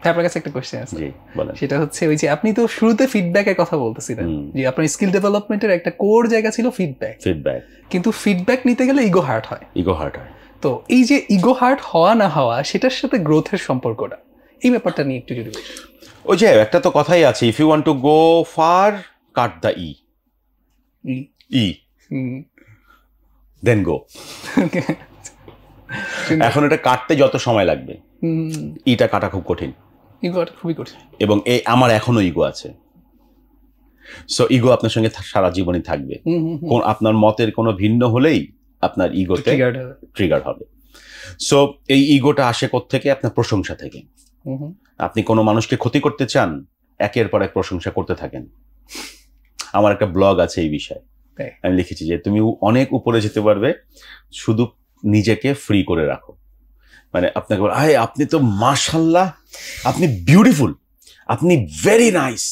আপনার কাছে একটা কোশ্চেন আছে, জি বলেন। সেটা হচ্ছে ওই যে আপনি তো শুরুতে ফিডব্যাকের কথা বলতেছিলেন যে আপনার স্কিল ডেভেলপমেন্টের একটা কোর জায়গা ছিল ফিডব্যাক, কিন্তু ফিডব্যাক নিতে গেলে ইগো হার্ট হয়। তো এই যে ইগো হার্ট হওয়া না হওয়া, সেটার সাথে গ্রোথের সম্পর্কটা, এই ব্যাপারটা নিয়ে একটু যদি বলেন। ওই যে একটা তো কথাই আছে, if you want to go far cut the E then go. এখন এটা কাটতে যত সময় লাগবে, ইটা কাটা খুব কঠিন, ইগোটা খুবই কঠিন। এবং আমার এখনো ইগো আছে, সো ইগো আপনার সঙ্গে সারা জীবনই থাকবে। আপনার মতের কোনো ভিন্ন হলেই আপনার ইগোতে ট্রিগার হবে। সো এই ইগোটা আসে কোত্থেকে? আপনার প্রশংসা থেকে। আপনি কোনো মানুষকে ক্ষতি করতে চান, একের পর এক প্রশংসা করতে থাকেন। আমার একটা ব্লগ আছে এই বিষয়ে, আমি লিখেছি যে তুমি অনেক উপরে যেতে পারবে, শুধু নিজেকে ফ্রি করে রাখো। মানে আপনাকে বলে, আরে আপনি তো মাশাআল্লাহ, আপনি বিউটিফুল, আপনি ভেরি নাইস,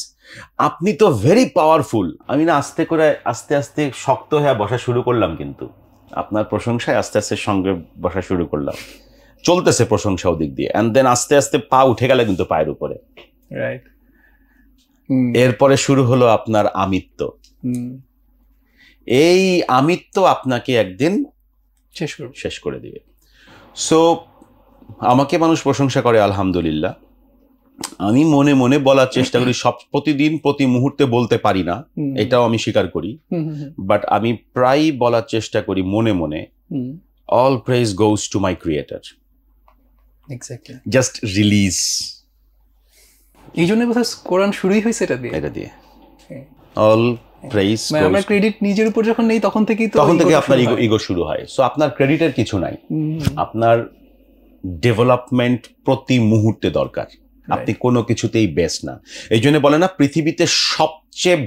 আপনি তো ভেরি পাওয়ারফুল। আমি না আস্তে করে আস্তে আস্তে শক্ত হয়ে বসা শুরু করলাম, কিন্তু আপনার প্রশংসায় আস্তে আস্তে সঙ্গে বসা শুরু করলাম, চলতেছে প্রশংসা ওদিক দিয়ে, অ্যান্ড দেন আস্তে আস্তে পা উঠে গেলে কিন্তু পায়ের উপরে। এরপরে শুরু হলো আপনার আমিত্ব। এই আমিত্ব আপনাকে একদিন শেষ করে দিবে। সো আমাকে মানুষ প্রশংসা করে, আলহামদুলিল্লাহ। আমি মনে মনে বলার চেষ্টা করি, সব প্রতিদিন প্রতি মুহূর্তে বলতে পারি না, এটাও আমি স্বীকার করি, বাট আমি প্রায় বলার চেষ্টা করি মনে মনে, all praise goes to my creator, just release. এই জন্য কোরআন শুরুই হয়েছে এটা দিয়ে অল প্রেজ, আমরা ক্রেডিট নিজের উপর যখন নেই তখন থেকে আপনার ইগো শুরু হয়। সো আপনার ক্রেডিটের কিছু নাই, আপনার ডেভেলপমেন্ট প্রতি মুহূর্তে দরকার। আপনি কোনো কিছুতেই বেস্ট না। এই জন্য বলে না, পৃথিবীতে সবচেয়ে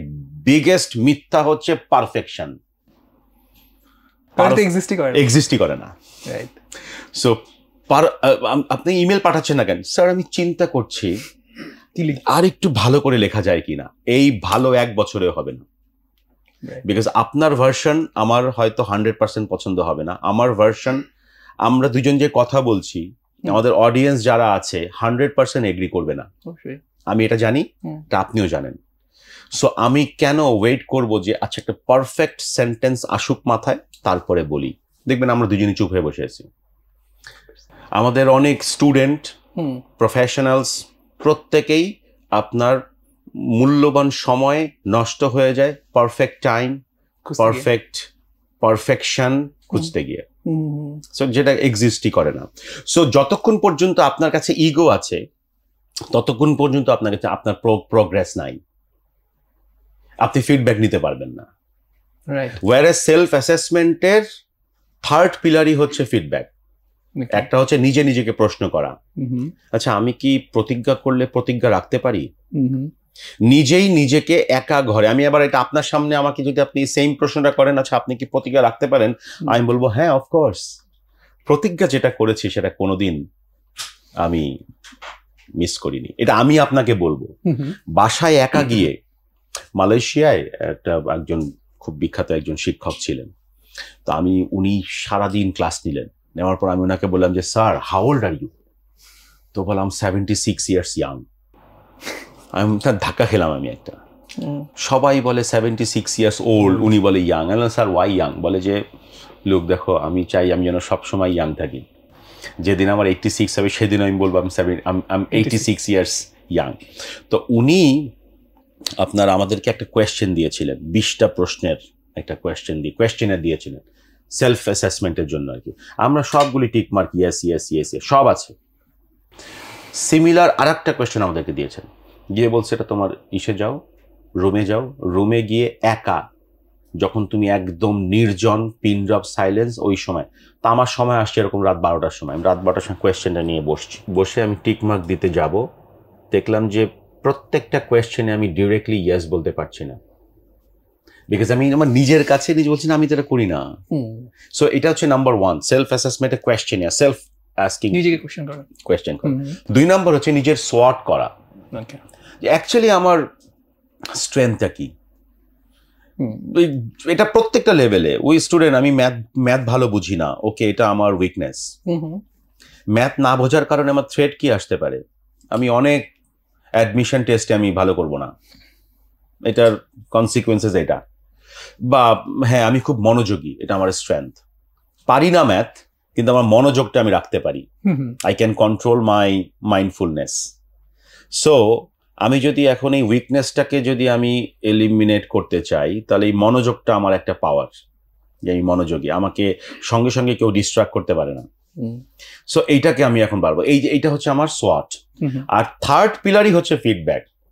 বিগেস্ট মিথ্যা হচ্ছে পারফেকশন। এক্সিস্টই করে না। সো আপনি ইমেল পাঠাচ্ছেন না কেন? স্যার আমি চিন্তা করছি আর একটু ভালো করে লেখা যায় কিনা। এই ভালো 1 বছরেও হবে না, বিকজ আপনার ভার্সন আমার হয়তো 100% পছন্দ হবে না। আমার ভার্সন, আমরা দুজন যে কথা বলছি, আমাদের অডিয়েন্স যারা আছে 100% এগ্রি করবে না, আমি এটা জানি, এটা আপনিও জানেন। সো আমি কেন ওয়েট করব যে আচ্ছা একটা পারফেক্ট সেন্টেন্স আসুক মাথায়, তারপরে বলি। দেখবেন আমরা দুজনই চুপ হয়ে বসে আছি। আমাদের অনেক স্টুডেন্ট, প্রফেশনালস, প্রত্যেকেই আপনার মূল্যবান সময় নষ্ট হয়ে যায় পারফেক্ট টাইম, পারফেকশন খুঁজতে গিয়ে, সো যেটা এক্সিস্টই করে না। সো যতক্ষণ পর্যন্ত আপনার কাছে ইগো আছে, ততক্ষণ পর্যন্ত আপনার কাছে আপনার প্রোগ্রেস নাই, আপনি ফিডব্যাক নিতে পারবেন না। ওয়্যারএজ সেলফ অ্যাসেসমেন্টের থার্ড পিলারই হচ্ছে ফিডব্যাক। একটা হচ্ছে নিজেকে প্রশ্ন করা, আচ্ছা আমি কি প্রতিজ্ঞা করলে প্রতিজ্ঞা রাখতে পারি? নিজেই নিজেকে একা ঘরে, আমি আবার এটা আপনার সামনে আমাকে যদি আপনি সেম প্রশ্নটা করেন, আচ্ছা আপনি কি প্রতিজ্ঞা রাখতে পারেন, আমি বলবো হ্যাঁ অফকোর্স। প্রতিজ্ঞা যেটা করেছি সেটা কোনোদিন আমি মিস করিনি, এটা আমি আপনাকে বলবো। বাসায় একা গিয়ে, মালয়েশিয়ায় একজন খুব বিখ্যাত একজন শিক্ষক ছিলেন, তো উনি সারাদিন ক্লাস নিলেন। নেওয়ার পর আমি ওনাকে বললাম যে sir how old are you? তো বললাম 76 ইয়ার্স ইয়াং। আমি ধাক্কা খেলাম আমি একটা। সবাই বলে 76 ইয়ার্স ওল্ড, উনি বলে ইয়াং। Sir Y young? বলে যে লোক দেখো, আমি চাই আমি যেন সবসময় ইয়াং থাকি, যেদিন আমার 86 হবে সেদিন আমি বলবো আমি 86 ইয়ার্স ইয়াং। তো উনি আপনার আমাদেরকে একটা কোয়েশ্চেন দিয়েছিলেন, 20টা প্রশ্নের একটা কোয়েশ্চেনার দিয়েছিলেন সেলফ অ্যাসেসমেন্টের জন্য আর কি। আমরা সবগুলি tick mark, yes yes yes সব আছে। সিমিলার আর একটা কোয়েশ্চেন আমাদেরকে দিয়েছেন, গিয়ে বলছে এটা তোমার যাও, রুমে যাও, রুমে গিয়ে একা, যখন তুমি একদম নির্জন, পিন ড্রপ সাইলেন্স, ওই সময়। তা আমার সময় আসছে এরকম রাত 12টার সময়। আমি রাত 12টার সময় কোয়েশ্চেনটা নিয়ে বসে আমি টিক মার্ক দিতে যাব, দেখলাম যে প্রত্যেকটা কোয়েশ্চেনে আমি ডিরেক্টলি ইয়েস বলতে পারছি না, বিকজ আমি আমার নিজের কাছে নিজে বলছি না, আমি তো এটা করি না। সো এটা হচ্ছে নাম্বার 1, সেলফ অ্যাসেসমেন্টের কোয়েশ্চেনিয়ার, সেলফ আস্কিং, নিজেকে কোয়েশ্চেন করা। 2 নম্বর হচ্ছে নিজের সোয়াট করা, অ্যাকচুয়ালি আমার স্ট্রেংথটা কি। এটা প্রত্যেকটা লেভেলে। ওই স্টুডেন্ট, আমি ম্যাথ ভালো বুঝি না, ওকে এটা আমার উইকনেস। ম্যাথ না বোঝার কারণে আমার থ্রেট কি আসতে পারে? আমি অনেক অ্যাডমিশন টেস্টে আমি ভালো করব না, এটার কনসিকুয়েন্সেস এটা। বা হ্যাঁ আমি খুব মনোযোগী, এটা আমার স্ট্রেংথ। পারি না ম্যাথ, কিন্তু আমার মনোযোগটা আমি রাখতে পারি। I can control my mindfulness. So আমি যদি এখন এই উইকনেসটাকে যদি আমি এলিমিনেট করতে চাই, তাহলে এই মনোযোগটা আমার একটা পাওয়ার, যে আমি মনোযোগী, আমাকে সঙ্গে সঙ্গে কেউ ডিস্ট্রাক্ট করতে পারে না। সো এইটাকে আমি এখন পারবো, এইটা হচ্ছে আমার সোয়াট। আর থার্ড পিলারই হচ্ছে ফিডব্যাক।